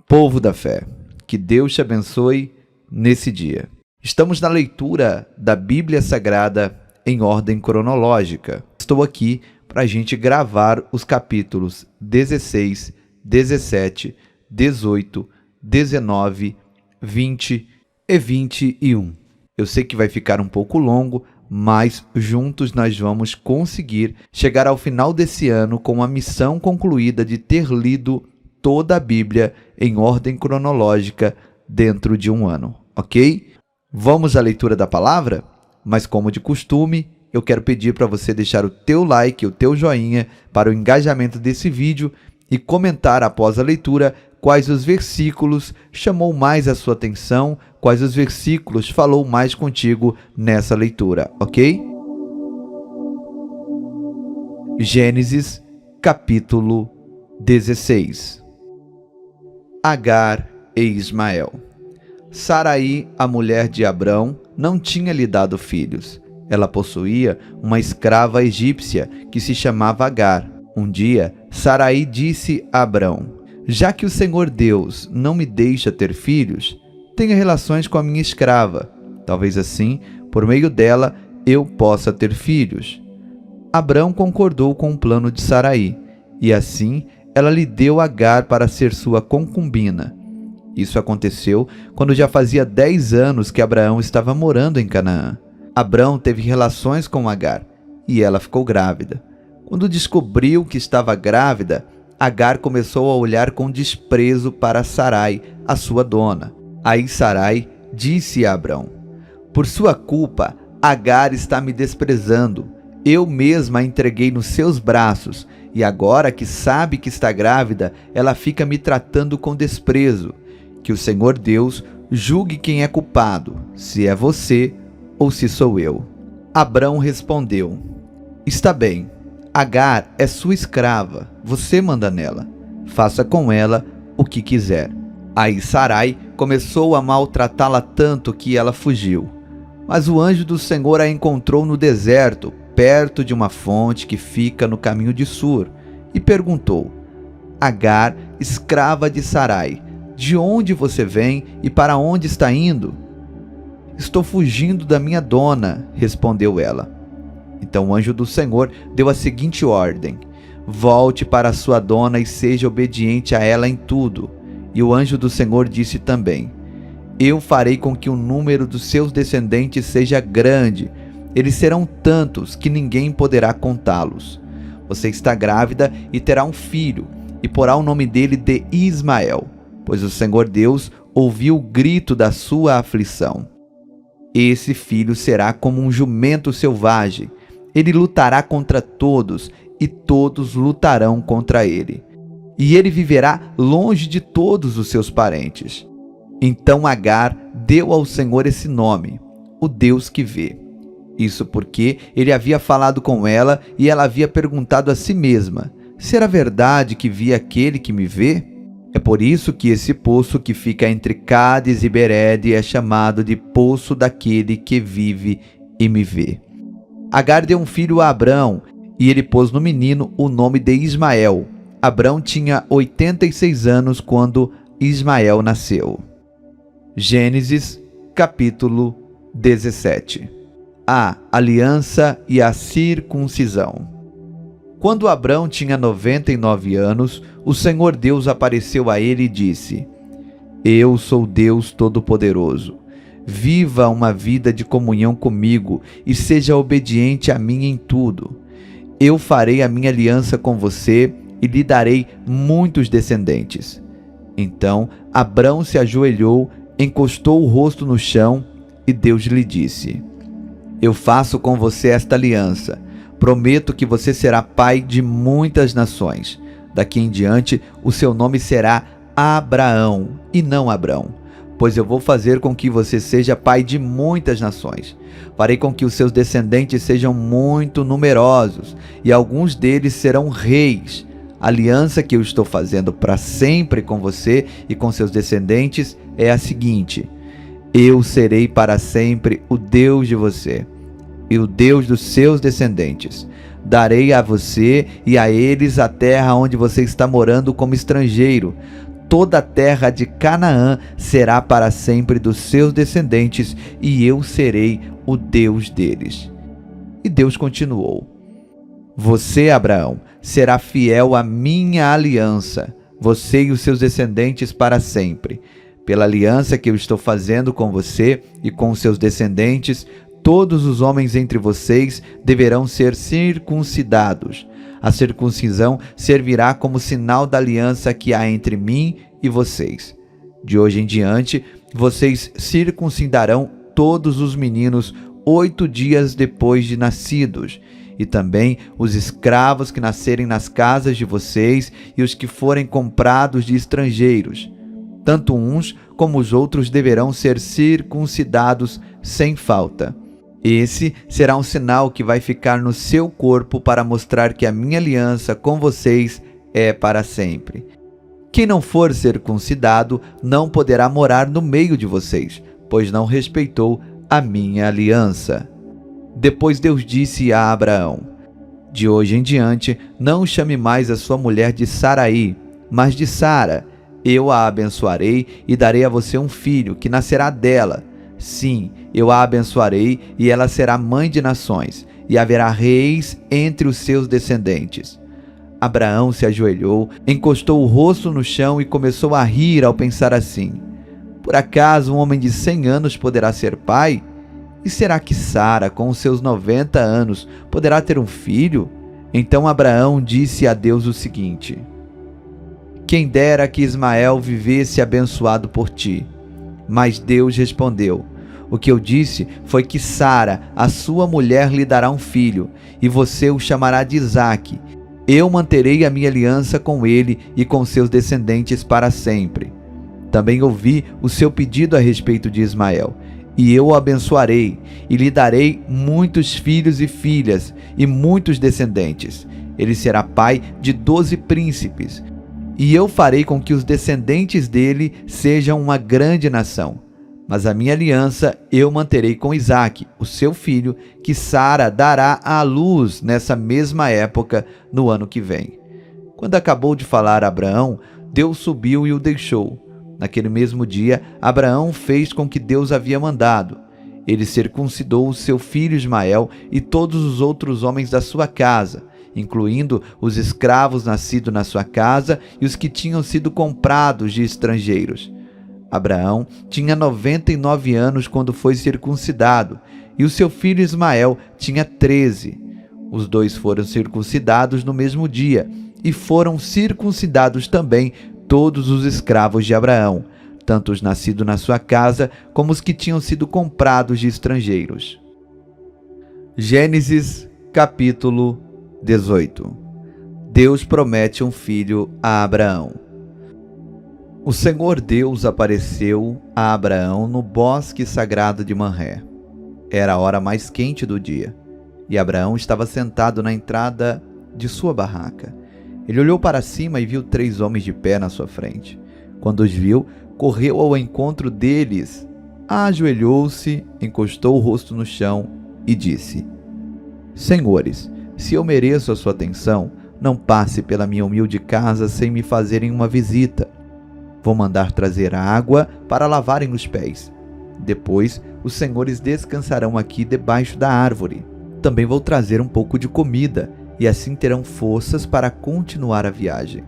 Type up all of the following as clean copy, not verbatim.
Povo da fé, que Deus te abençoe nesse dia. Estamos na leitura da Bíblia Sagrada em ordem cronológica. Estou aqui para a gente gravar os capítulos 16, 17, 18, 19, 20 e 21. Eu sei que vai ficar um pouco longo, mas juntos nós vamos conseguir chegar ao final desse ano com a missão concluída de ter lido toda a Bíblia em ordem cronológica dentro de um ano, ok? Vamos à leitura da palavra? Mas como de costume, eu quero pedir para você deixar o teu like, o teu joinha para o engajamento desse vídeo e comentar após a leitura quais os versículos chamou mais a sua atenção, quais os versículos falou mais contigo nessa leitura, ok? Gênesis, capítulo 16. Agar e Ismael. Sarai, a mulher de Abrão, não tinha lhe dado filhos. Ela possuía uma escrava egípcia que se chamava Agar. Um dia, Sarai disse a Abrão: já que o Senhor Deus não me deixa ter filhos, tenha relações com a minha escrava. Talvez assim, por meio dela, eu possa ter filhos. Abrão concordou com o plano de Sarai, e assim ela lhe deu Agar para ser sua concubina. Isso aconteceu quando já fazia 10 anos que Abraão estava morando em Canaã. Abrão teve relações com Agar, e ela ficou grávida. Quando descobriu que estava grávida, Agar começou a olhar com desprezo para Sarai, a sua dona. Aí Sarai disse a Abrão: por sua culpa, Agar está me desprezando. Eu mesma a entreguei nos seus braços, e agora que sabe que está grávida, ela fica me tratando com desprezo. Que o Senhor Deus julgue quem é culpado, se é você ou se sou eu. Abrão respondeu: está bem, Agar é sua escrava, você manda nela. Faça com ela o que quiser. Aí Sarai começou a maltratá-la tanto que ela fugiu. Mas o anjo do Senhor a encontrou no deserto, perto de uma fonte que fica no caminho de Sur, e perguntou: Agar, escrava de Sarai, de onde você vem e para onde está indo? Estou fugindo da minha dona, respondeu ela. Então o anjo do Senhor deu a seguinte ordem: volte para sua dona e seja obediente a ela em tudo. E o anjo do Senhor disse também: eu farei com que o número dos seus descendentes seja grande. Eles serão tantos que ninguém poderá contá-los. Você está grávida e terá um filho, e porá o nome dele de Ismael, pois o Senhor Deus ouviu o grito da sua aflição. Esse filho será como um jumento selvagem. Ele lutará contra todos, e todos lutarão contra ele. E ele viverá longe de todos os seus parentes. Então Agar deu ao Senhor esse nome, o Deus que vê. Isso porque ele havia falado com ela e ela havia perguntado a si mesma: será verdade que vi aquele que me vê? É por isso que esse poço que fica entre Cádiz e Berede é chamado de Poço daquele que vive e me vê. Agar deu um filho a Abrão, e ele pôs no menino o nome de Ismael. Abrão tinha 86 anos quando Ismael nasceu. Gênesis, capítulo 17. A aliança e a circuncisão. Quando Abrão tinha 99 anos, o Senhor Deus apareceu a ele e disse: eu sou Deus Todo-Poderoso. Viva uma vida de comunhão comigo e seja obediente a mim em tudo. Eu farei a minha aliança com você e lhe darei muitos descendentes. Então Abrão se ajoelhou, encostou o rosto no chão e Deus lhe disse: eu faço com você esta aliança. Prometo que você será pai de muitas nações. Daqui em diante, o seu nome será Abraão e não Abrão, pois eu vou fazer com que você seja pai de muitas nações. Farei com que os seus descendentes sejam muito numerosos, e alguns deles serão reis. A aliança que eu estou fazendo para sempre com você e com seus descendentes é a seguinte: eu serei para sempre o Deus de você e o Deus dos seus descendentes. Darei a você e a eles a terra onde você está morando como estrangeiro. toda a terra de Canaã será para sempre dos seus descendentes, e eu serei o Deus deles. E Deus continuou: Você, Abraão, será fiel à minha aliança, você e os seus descendentes para sempre. Pela aliança que eu estou fazendo com você e com os seus descendentes, todos os homens entre vocês deverão ser circuncidados. A circuncisão servirá como sinal da aliança que há entre mim e vocês. De hoje em diante, vocês circuncidarão todos os meninos 8 dias depois de nascidos, e também os escravos que nascerem nas casas de vocês e os que forem comprados de estrangeiros. Tanto uns como os outros deverão ser circuncidados sem falta. Esse será um sinal que vai ficar no seu corpo para mostrar que a minha aliança com vocês é para sempre. Quem não for circuncidado não poderá morar no meio de vocês, pois não respeitou a minha aliança. Depois Deus disse a Abraão: De hoje em diante, não chame mais a sua mulher de Saraí, mas de Sara. Eu a abençoarei e darei a você um filho, que nascerá dela. Sim, eu a abençoarei e ela será mãe de nações, e haverá reis entre os seus descendentes. Abraão se ajoelhou, encostou o rosto no chão e começou a rir ao pensar assim: Por acaso um homem de 100 anos poderá ser pai? E será que Sara, com os seus 90 anos, poderá ter um filho? Então Abraão disse a Deus o seguinte: Quem dera que Ismael vivesse abençoado por ti. Mas Deus respondeu: O que eu disse foi que Sara, a sua mulher, lhe dará um filho, e você o chamará de Isaque. Eu manterei a minha aliança com ele e com seus descendentes para sempre. Também ouvi o seu pedido a respeito de Ismael, e eu o abençoarei, e lhe darei muitos filhos e filhas, e muitos descendentes. Ele será pai de 12 príncipes, e eu farei com que os descendentes dele sejam uma grande nação. Mas a minha aliança eu manterei com Isaque, o seu filho, que Sara dará à luz nessa mesma época, no ano que vem. Quando acabou de falar a Abraão, Deus subiu e o deixou. Naquele mesmo dia, Abraão fez com que Deus havia mandado. Ele circuncidou o seu filho Ismael e todos os outros homens da sua casa, incluindo os escravos nascidos na sua casa e os que tinham sido comprados de estrangeiros. Abraão tinha 99 anos quando foi circuncidado, e o seu filho Ismael tinha 13. Os dois foram circuncidados no mesmo dia, e foram circuncidados também todos os escravos de Abraão, tanto os nascidos na sua casa como os que tinham sido comprados de estrangeiros. Gênesis capítulo 18. Deus promete um filho a Abraão. O Senhor Deus apareceu a Abraão no bosque sagrado de Manré. Era a hora mais quente do dia, e Abraão estava sentado na entrada de sua barraca. Ele olhou para cima e viu 3 homens de pé na sua frente. Quando os viu, correu ao encontro deles, ajoelhou-se, encostou o rosto no chão e disse: Senhores, se eu mereço a sua atenção, não passe pela minha humilde casa sem me fazerem uma visita. Vou mandar trazer água para lavarem os pés. Depois, os senhores descansarão aqui debaixo da árvore. Também vou trazer um pouco de comida, e assim terão forças para continuar a viagem.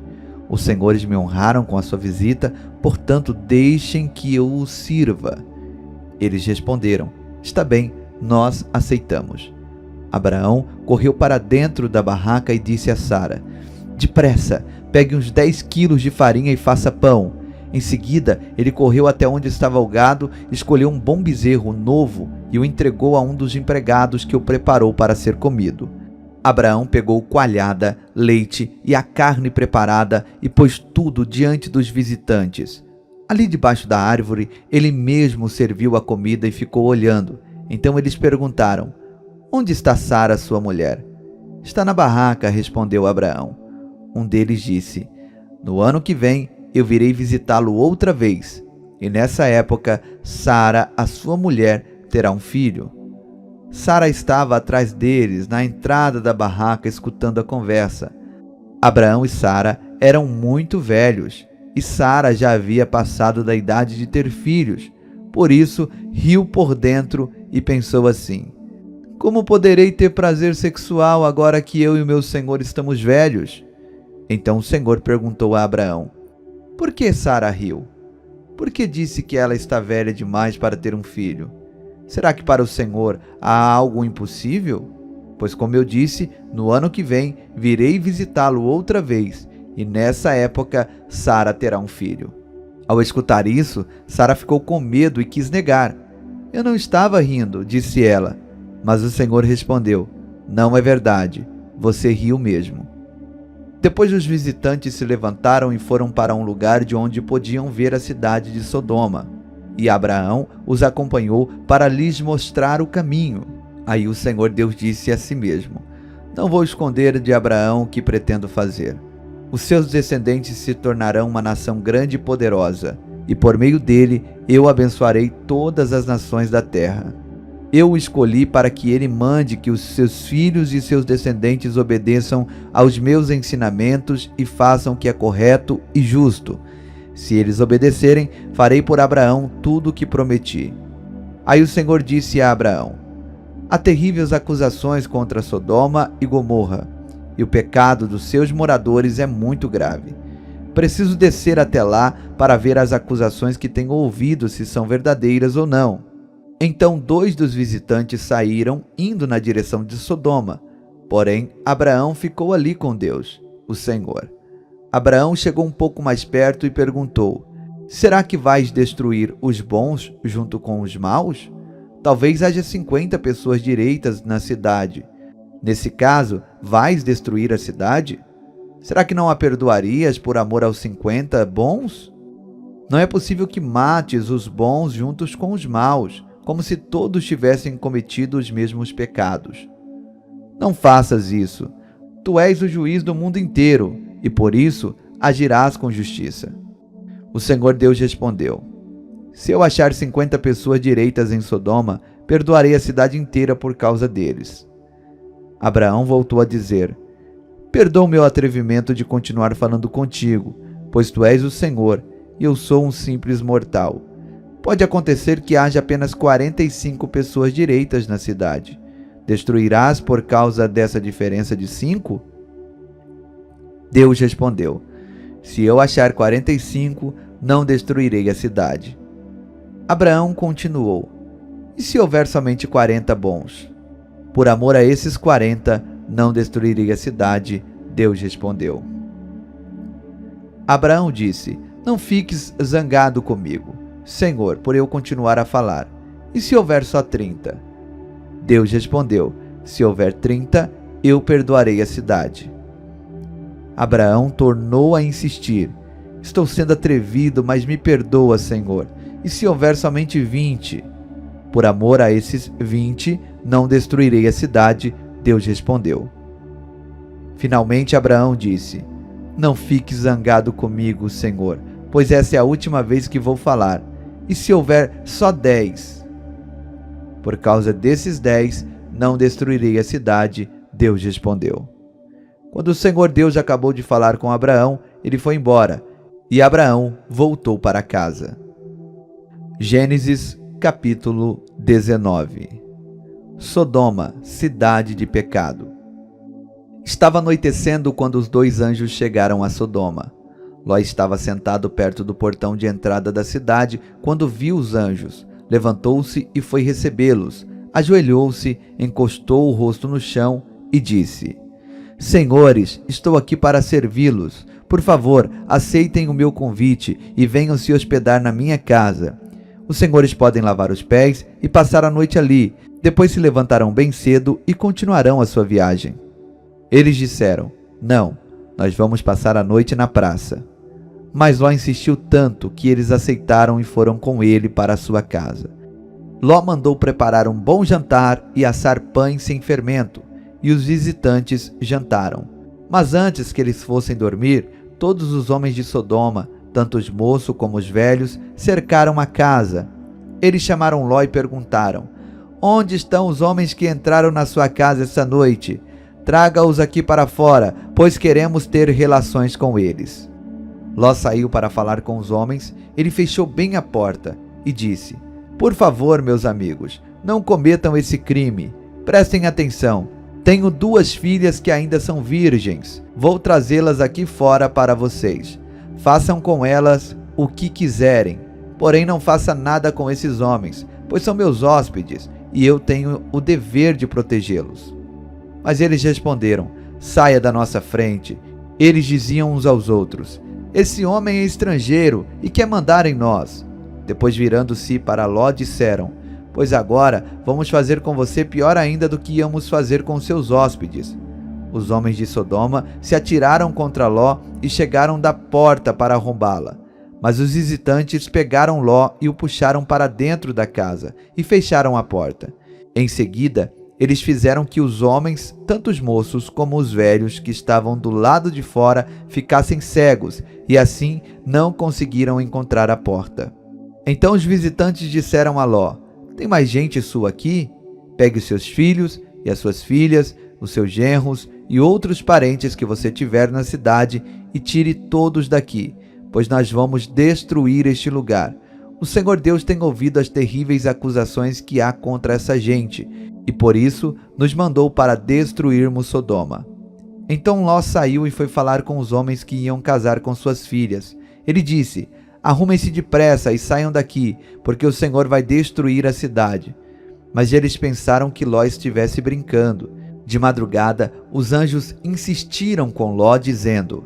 Os senhores me honraram com a sua visita, portanto, deixem que eu os sirva. Eles responderam: Está bem, nós aceitamos. Abraão correu para dentro da barraca e disse a Sara: Depressa, pegue uns 10 quilos de farinha e faça pão. Em seguida, ele correu até onde estava o gado, escolheu um bom bezerro novo e o entregou a um dos empregados, que o preparou para ser comido. Abraão pegou coalhada, leite e a carne preparada e pôs tudo diante dos visitantes. Ali debaixo da árvore, ele mesmo serviu a comida e ficou olhando. Então eles perguntaram: Onde está Sara, sua mulher? Está na barraca, respondeu Abraão. Um deles disse: No ano que vem, eu virei visitá-lo outra vez, e nessa época, Sara, a sua mulher, terá um filho. Sara estava atrás deles, na entrada da barraca, escutando a conversa. Abraão e Sara eram muito velhos, e Sara já havia passado da idade de ter filhos. Por isso, riu por dentro e pensou assim: como poderei ter prazer sexual agora que eu e o meu senhor estamos velhos? Então o Senhor perguntou a Abraão: por que Sara riu? Por que disse que ela está velha demais para ter um filho? Será que para o Senhor há algo impossível? Pois, como eu disse, no ano que vem virei visitá-lo outra vez, e nessa época Sara terá um filho. Ao escutar isso, Sara ficou com medo e quis negar. Eu não estava rindo, disse ela. Mas o Senhor respondeu: não é verdade, você riu mesmo. Depois os visitantes se levantaram e foram para um lugar de onde podiam ver a cidade de Sodoma. E Abraão os acompanhou para lhes mostrar o caminho. Aí o Senhor Deus disse a si mesmo: não vou esconder de Abraão o que pretendo fazer. Os seus descendentes se tornarão uma nação grande e poderosa, e por meio dele eu abençoarei todas as nações da terra. Eu o escolhi para que ele mande que os seus filhos e seus descendentes obedeçam aos meus ensinamentos e façam o que é correto e justo. Se eles obedecerem, farei por Abraão tudo o que prometi. Aí o Senhor disse a Abraão: há terríveis acusações contra Sodoma e Gomorra, e o pecado dos seus moradores é muito grave. Preciso descer até lá para ver as acusações que tenho ouvido, se são verdadeiras ou não. Então 2 dos visitantes saíram, indo na direção de Sodoma. Porém, Abraão ficou ali com Deus, o Senhor. Abraão chegou um pouco mais perto e perguntou: será que vais destruir os bons junto com os maus? Talvez haja 50 pessoas direitas na cidade. Nesse caso, vais destruir a cidade? Será que não a perdoarias por amor aos 50 bons? Não é possível que mates os bons juntos com os maus, como se todos tivessem cometido os mesmos pecados. Não faças isso. Tu és o juiz do mundo inteiro, e por isso agirás com justiça. O Senhor Deus respondeu: se eu achar 50 pessoas direitas em Sodoma, perdoarei a cidade inteira por causa deles. Abraão voltou a dizer: perdoa o meu atrevimento de continuar falando contigo, pois tu és o Senhor, e eu sou um simples mortal. Pode acontecer que haja apenas 45 pessoas direitas na cidade. Destruirás por causa dessa diferença de 5? Deus respondeu: se eu achar 45, não destruirei a cidade. Abraão continuou: e se houver somente 40 bons? Por amor a esses 40, não destruirei a cidade. Deus respondeu. Abraão disse: não fiques zangado comigo, Senhor, por eu continuar a falar. E se houver só 30? Deus respondeu: se houver 30, eu perdoarei a cidade. Abraão tornou a insistir: estou sendo atrevido, mas me perdoa, Senhor. E se houver somente 20? Por amor a esses 20, não destruirei a cidade. Deus respondeu. Finalmente Abraão disse: não fique zangado comigo, Senhor, pois essa é a última vez que vou falar. E se houver só 10? Por causa desses 10, não destruirei a cidade. Deus respondeu. Quando o Senhor Deus acabou de falar com Abraão, ele foi embora, e Abraão voltou para casa. Gênesis capítulo 19. Sodoma, cidade de pecado. Estava anoitecendo quando os 2 anjos chegaram a Sodoma. Ló estava sentado perto do portão de entrada da cidade quando viu os anjos. Levantou-se e foi recebê-los. Ajoelhou-se, encostou o rosto no chão e disse: Senhores, estou aqui para servi-los. Por favor, aceitem o meu convite e venham se hospedar na minha casa. Os senhores podem lavar os pés e passar a noite ali. Depois se levantarão bem cedo e continuarão a sua viagem. Eles disseram: Não, nós vamos passar a noite na praça. Mas Ló insistiu tanto que eles aceitaram e foram com ele para a sua casa. Ló mandou preparar um bom jantar e assar pães sem fermento, e os visitantes jantaram. Mas antes que eles fossem dormir, todos os homens de Sodoma, tanto os moços como os velhos, cercaram a casa. Eles chamaram Ló e perguntaram: Onde estão os homens que entraram na sua casa essa noite? Traga-os aqui para fora, pois queremos ter relações com eles. Ló saiu para falar com os homens. Ele fechou bem a porta e disse: "Por favor, meus amigos, não cometam esse crime. Prestem atenção. Tenho 2 filhas que ainda são virgens. Vou trazê-las aqui fora para vocês. Façam com elas o que quiserem. Porém, não faça nada com esses homens, pois são meus hóspedes e eu tenho o dever de protegê-los." Mas eles responderam: "Saia da nossa frente." Eles diziam uns aos outros: "Esse homem é estrangeiro e quer mandar em nós." Depois, virando-se para Ló, disseram: "Pois agora vamos fazer com você pior ainda do que íamos fazer com seus hóspedes." Os homens de Sodoma se atiraram contra Ló e chegaram da porta para arrombá-la. Mas os visitantes pegaram Ló e o puxaram para dentro da casa e fecharam a porta. Em seguida, eles fizeram que os homens, tanto os moços como os velhos que estavam do lado de fora, ficassem cegos e assim não conseguiram encontrar a porta. Então os visitantes disseram a Ló: "Tem mais gente sua aqui? Pegue os seus filhos e as suas filhas, os seus genros e outros parentes que você tiver na cidade e tire todos daqui, pois nós vamos destruir este lugar. O Senhor Deus tem ouvido as terríveis acusações que há contra essa gente, e por isso nos mandou para destruirmos Sodoma." Então Ló saiu e foi falar com os homens que iam casar com suas filhas. Ele disse: "Arrumem-se depressa e saiam daqui, porque o Senhor vai destruir a cidade." Mas eles pensaram que Ló estivesse brincando. De madrugada, os anjos insistiram com Ló, dizendo: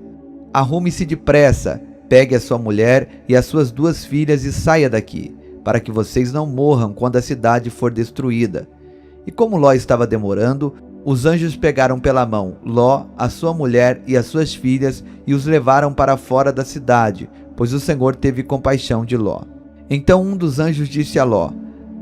"Arrume-se depressa, pegue a sua mulher e as suas 2 filhas e saia daqui, para que vocês não morram quando a cidade for destruída." E como Ló estava demorando, os anjos pegaram pela mão Ló, a sua mulher e as suas filhas e os levaram para fora da cidade, pois o Senhor teve compaixão de Ló. Então um dos anjos disse a Ló: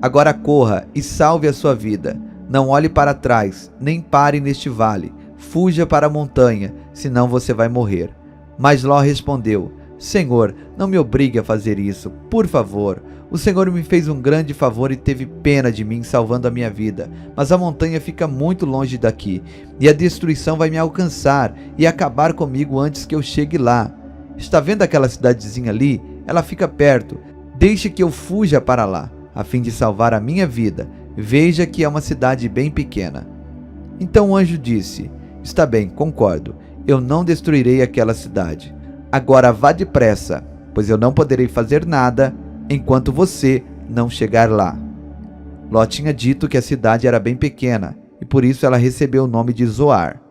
"Agora corra e salve a sua vida. Não olhe para trás, nem pare neste vale. Fuja para a montanha, senão você vai morrer." Mas Ló respondeu: "Senhor, não me obrigue a fazer isso, por favor. O Senhor me fez um grande favor e teve pena de mim, salvando a minha vida. Mas a montanha fica muito longe daqui, e a destruição vai me alcançar e acabar comigo antes que eu chegue lá. Está vendo aquela cidadezinha ali? Ela fica perto. Deixe que eu fuja para lá, a fim de salvar a minha vida. Veja que é uma cidade bem pequena." Então o anjo disse: "Está bem, concordo. Eu não destruirei aquela cidade. Agora vá depressa, pois eu não poderei fazer nada enquanto você não chegar lá." Ló tinha dito que a cidade era bem pequena, e por isso ela recebeu o nome de Zoar.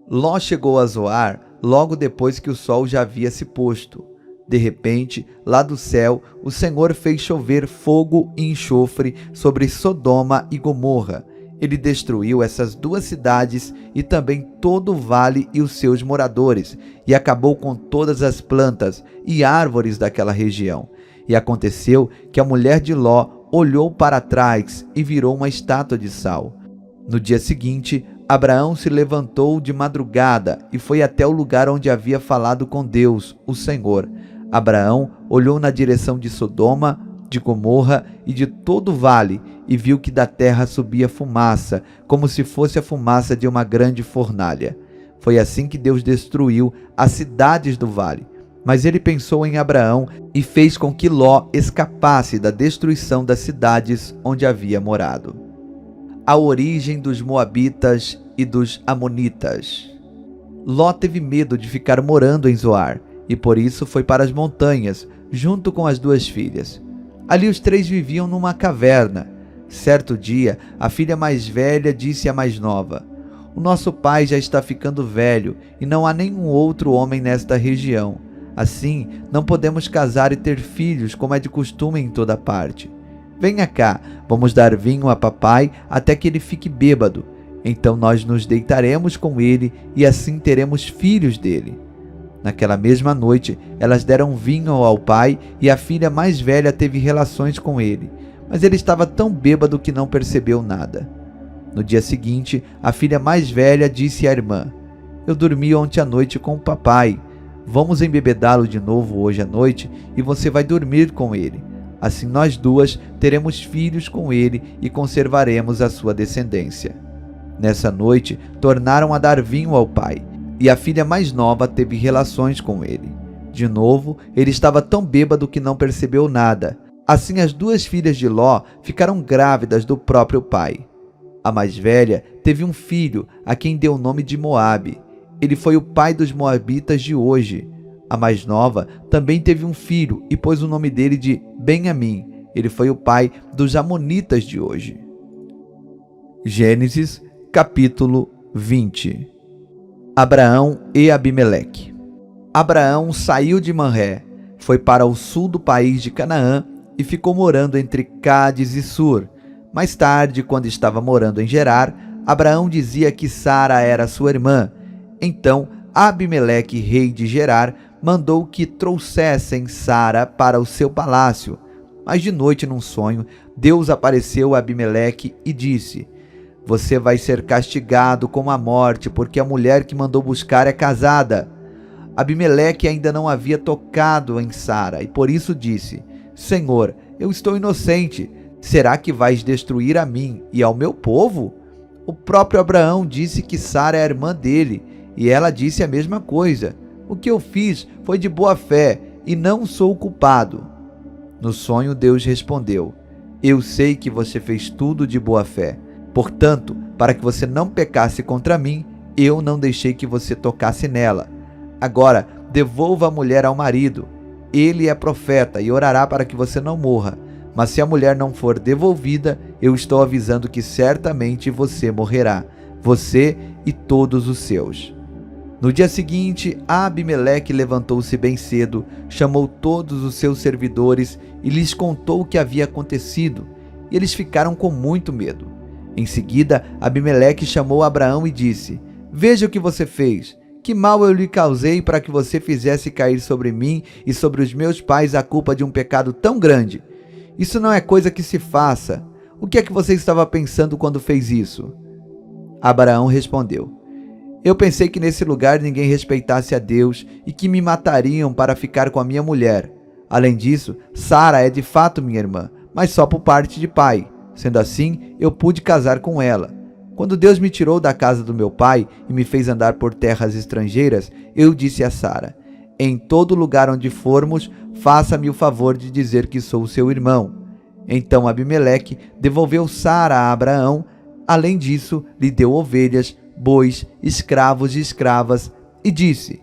Ló chegou a Zoar logo depois que o sol já havia se posto. De repente, lá do céu, o Senhor fez chover fogo e enxofre sobre Sodoma e Gomorra. Ele destruiu essas 2 cidades e também todo o vale e os seus moradores, e acabou com todas as plantas e árvores daquela região. E aconteceu que a mulher de Ló olhou para trás e virou uma estátua de sal. No dia seguinte, Abraão se levantou de madrugada e foi até o lugar onde havia falado com Deus, o Senhor. Abraão olhou na direção de Sodoma, de Gomorra e de todo o vale, e viu que da terra subia fumaça, como se fosse a fumaça de uma grande fornalha. Foi assim que Deus destruiu as cidades do vale. Mas ele pensou em Abraão e fez com que Ló escapasse da destruição das cidades onde havia morado. A origem dos Moabitas e dos Amonitas. Ló teve medo de ficar morando em Zoar, e por isso foi para as montanhas, junto com as 2 filhas. Ali os 3 viviam numa caverna. Certo dia, a filha mais velha disse à mais nova: "O nosso pai já está ficando velho e não há nenhum outro homem nesta região. Assim, não podemos casar e ter filhos como é de costume em toda parte. Venha cá, vamos dar vinho a papai até que ele fique bêbado. Então nós nos deitaremos com ele e assim teremos filhos dele." Naquela mesma noite, elas deram vinho ao pai e a filha mais velha teve relações com ele, mas ele estava tão bêbado que não percebeu nada. No dia seguinte, a filha mais velha disse à irmã: "Eu dormi ontem à noite com o papai. Vamos embebedá-lo de novo hoje à noite e você vai dormir com ele. Assim nós 2 teremos filhos com ele e conservaremos a sua descendência." Nessa noite, tornaram a dar vinho ao pai, e a filha mais nova teve relações com ele. De novo, ele estava tão bêbado que não percebeu nada. Assim, as duas filhas de Ló ficaram grávidas do próprio pai. A mais velha teve um filho, a quem deu o nome de Moabe. Ele foi o pai dos moabitas de hoje. A mais nova também teve um filho e pôs o nome dele de Benjamim. Ele foi o pai dos amonitas de hoje. Gênesis, capítulo 20. Abraão e Abimeleque. Abraão saiu de Manré, foi para o sul do país de Canaã e ficou morando entre Cádiz e Sur. Mais tarde, quando estava morando em Gerar, Abraão dizia que Sara era sua irmã. Então, Abimeleque, rei de Gerar, mandou que trouxessem Sara para o seu palácio. Mas de noite, num sonho, Deus apareceu a Abimeleque e disse: "Você vai ser castigado com a morte, porque a mulher que mandou buscar é casada." Abimeleque ainda não havia tocado em Sara e por isso disse: "Senhor, eu estou inocente. Será que vais destruir a mim e ao meu povo?" O próprio Abraão disse que Sara é a irmã dele e ela disse a mesma coisa. "O que eu fiz foi de boa fé e não sou culpado." No sonho, Deus respondeu: "Eu sei que você fez tudo de boa fé. Portanto, para que você não pecasse contra mim, eu não deixei que você tocasse nela. Agora, devolva a mulher ao marido. Ele é profeta e orará para que você não morra. Mas se a mulher não for devolvida, eu estou avisando que certamente você morrerá, você e todos os seus." No dia seguinte, Abimeleque levantou-se bem cedo, chamou todos os seus servidores e lhes contou o que havia acontecido. E eles ficaram com muito medo. Em seguida, Abimeleque chamou Abraão e disse: "Veja o que você fez. Que mal eu lhe causei para que você fizesse cair sobre mim e sobre os meus pais a culpa de um pecado tão grande? Isso não é coisa que se faça. O que é que você estava pensando quando fez isso?" Abraão respondeu: "Eu pensei que nesse lugar ninguém respeitasse a Deus e que me matariam para ficar com a minha mulher. Além disso, Sara é de fato minha irmã, mas só por parte de pai. Sendo assim, eu pude casar com ela. Quando Deus me tirou da casa do meu pai e me fez andar por terras estrangeiras, eu disse a Sara: 'Em todo lugar onde formos, faça-me o favor de dizer que sou seu irmão.' Então Abimeleque devolveu Sara a Abraão. Além disso, lhe deu ovelhas, bois, escravos e escravas, e disse: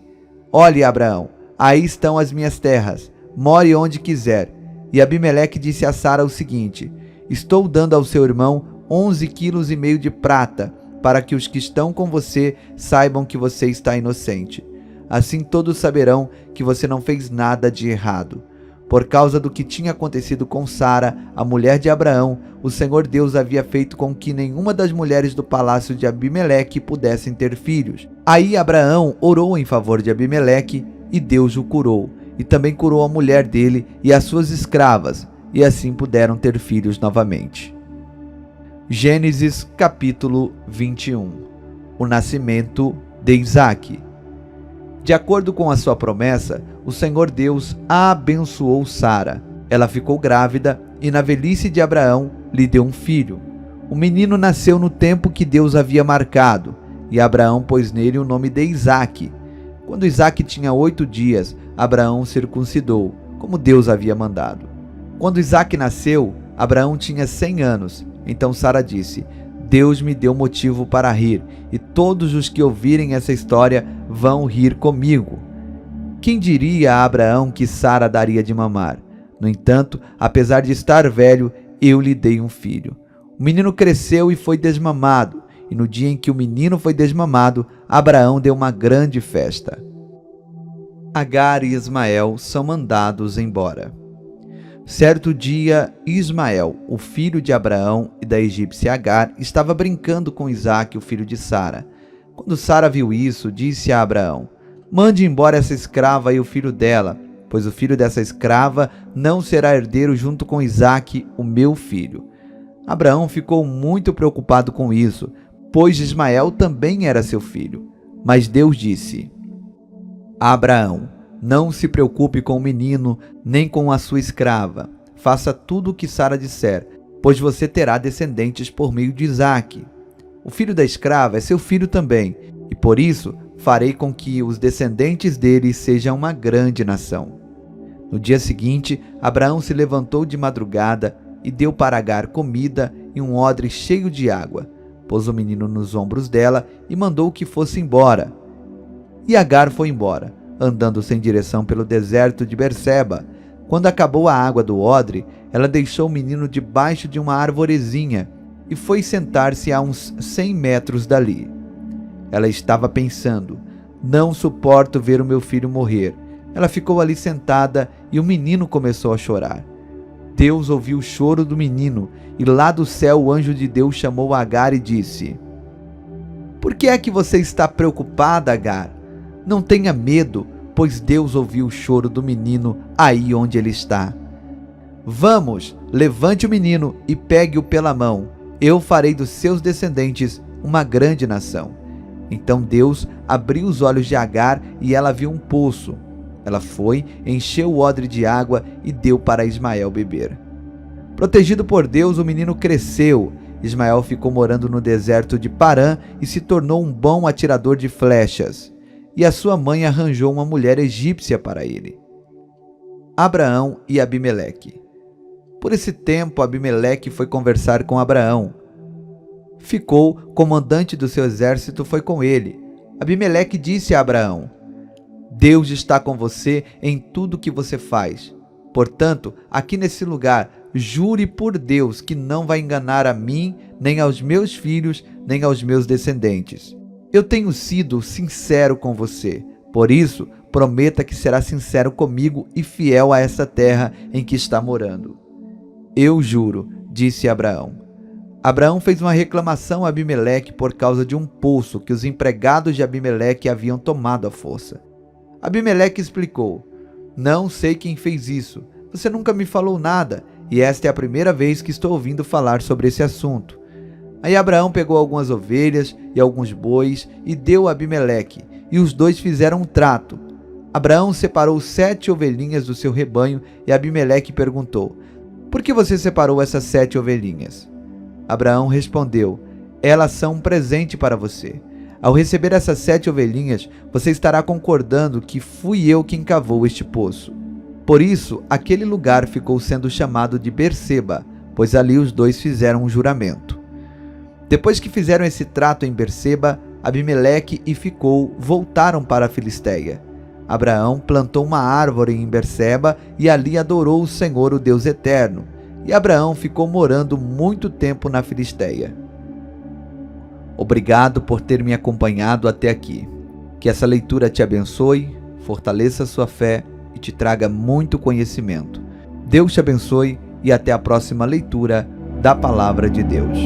'Olhe, Abraão, aí estão as minhas terras. More onde quiser.' E Abimeleque disse a Sara o seguinte: 'Estou dando ao seu irmão 11,5 quilos de prata, para que os que estão com você saibam que você está inocente. Assim todos saberão que você não fez nada de errado.' Por causa do que tinha acontecido com Sara, a mulher de Abraão, o Senhor Deus havia feito com que nenhuma das mulheres do palácio de Abimeleque pudessem ter filhos. Aí Abraão orou em favor de Abimeleque e Deus o curou, e também curou a mulher dele e as suas escravas, e assim puderam ter filhos novamente. Gênesis capítulo 21. O nascimento de Isaque. De acordo com a sua promessa, o Senhor Deus abençoou Sara. Ela ficou grávida e na velhice de Abraão lhe deu um filho. O menino nasceu no tempo que Deus havia marcado, e Abraão pôs nele o nome de Isaque. Quando Isaque tinha 8 dias, Abraão circuncidou, como Deus havia mandado. Quando Isaque nasceu, Abraão tinha 100 anos. Então Sara disse: "Deus me deu motivo para rir, e todos os que ouvirem essa história vão rir comigo." Quem diria a Abraão que Sara daria de mamar? No entanto, apesar de estar velho, eu lhe dei um filho. O menino cresceu e foi desmamado, e no dia em que o menino foi desmamado, Abraão deu uma grande festa. Agar e Ismael são mandados embora. Certo dia, Ismael, o filho de Abraão e da egípcia Agar, estava brincando com Isaque, o filho de Sara. Quando Sara viu isso, disse a Abraão: "Mande embora essa escrava e o filho dela, pois o filho dessa escrava não será herdeiro junto com Isaque, o meu filho." Abraão ficou muito preocupado com isso, pois Ismael também era seu filho. Mas Deus disse: "Abraão, não se preocupe com o menino, nem com a sua escrava. Faça tudo o que Sara disser, pois você terá descendentes por meio de Isaque. O filho da escrava é seu filho também, e por isso farei com que os descendentes deles sejam uma grande nação. No dia seguinte, Abraão se levantou de madrugada e deu para Agar comida e um odre cheio de água. Pôs o menino nos ombros dela e mandou que fosse embora. E Agar foi embora, andando sem direção pelo deserto de Berseba. Quando acabou a água do odre, ela deixou o menino debaixo de uma arvorezinha e foi sentar-se a uns 100 metros dali. Ela estava pensando: não suporto ver o meu filho morrer. Ela ficou ali sentada e o menino começou a chorar. Deus ouviu o choro do menino e lá do céu o anjo de Deus chamou Agar e disse: por que é que você está preocupada, Agar? Não tenha medo, pois Deus ouviu o choro do menino aí onde ele está. Vamos, levante o menino e pegue-o pela mão. Eu farei dos seus descendentes uma grande nação. Então Deus abriu os olhos de Agar e ela viu um poço. Ela foi, encheu o odre de água e deu para Ismael beber. Protegido por Deus, o menino cresceu. Ismael ficou morando no deserto de Parã e se tornou um bom atirador de flechas. E a sua mãe arranjou uma mulher egípcia para ele. Abraão e Abimeleque. Por esse tempo, Abimeleque foi conversar com Abraão. Ficou, comandante do seu exército foi com ele. Abimeleque disse a Abraão: Deus está com você em tudo que você faz. Portanto, aqui nesse lugar, jure por Deus que não vai enganar a mim, nem aos meus filhos, nem aos meus descendentes. Eu tenho sido sincero com você, por isso, prometa que será sincero comigo e fiel a essa terra em que está morando. Eu juro, disse Abraão. Abraão fez uma reclamação a Abimeleque por causa de um poço que os empregados de Abimeleque haviam tomado à força. Abimeleque explicou: não sei quem fez isso, você nunca me falou nada, e esta é a primeira vez que estou ouvindo falar sobre esse assunto. Aí Abraão pegou algumas ovelhas e alguns bois e deu a Abimeleque, e os dois fizeram um trato. Abraão separou 7 ovelhinhas do seu rebanho e Abimeleque perguntou: por que você separou essas 7 ovelhinhas? Abraão respondeu: elas são um presente para você. Ao receber essas 7 ovelhinhas, você estará concordando que fui eu quem cavou este poço. Por isso, aquele lugar ficou sendo chamado de Berseba, pois ali os dois fizeram um juramento. Depois que fizeram esse trato em Berseba, Abimeleque e Ficol voltaram para a Filisteia. Abraão plantou uma árvore em Berseba e ali adorou o Senhor, o Deus eterno. E Abraão ficou morando muito tempo na Filisteia. Obrigado por ter me acompanhado até aqui. Que essa leitura te abençoe, fortaleça sua fé e te traga muito conhecimento. Deus te abençoe e até a próxima leitura da Palavra de Deus.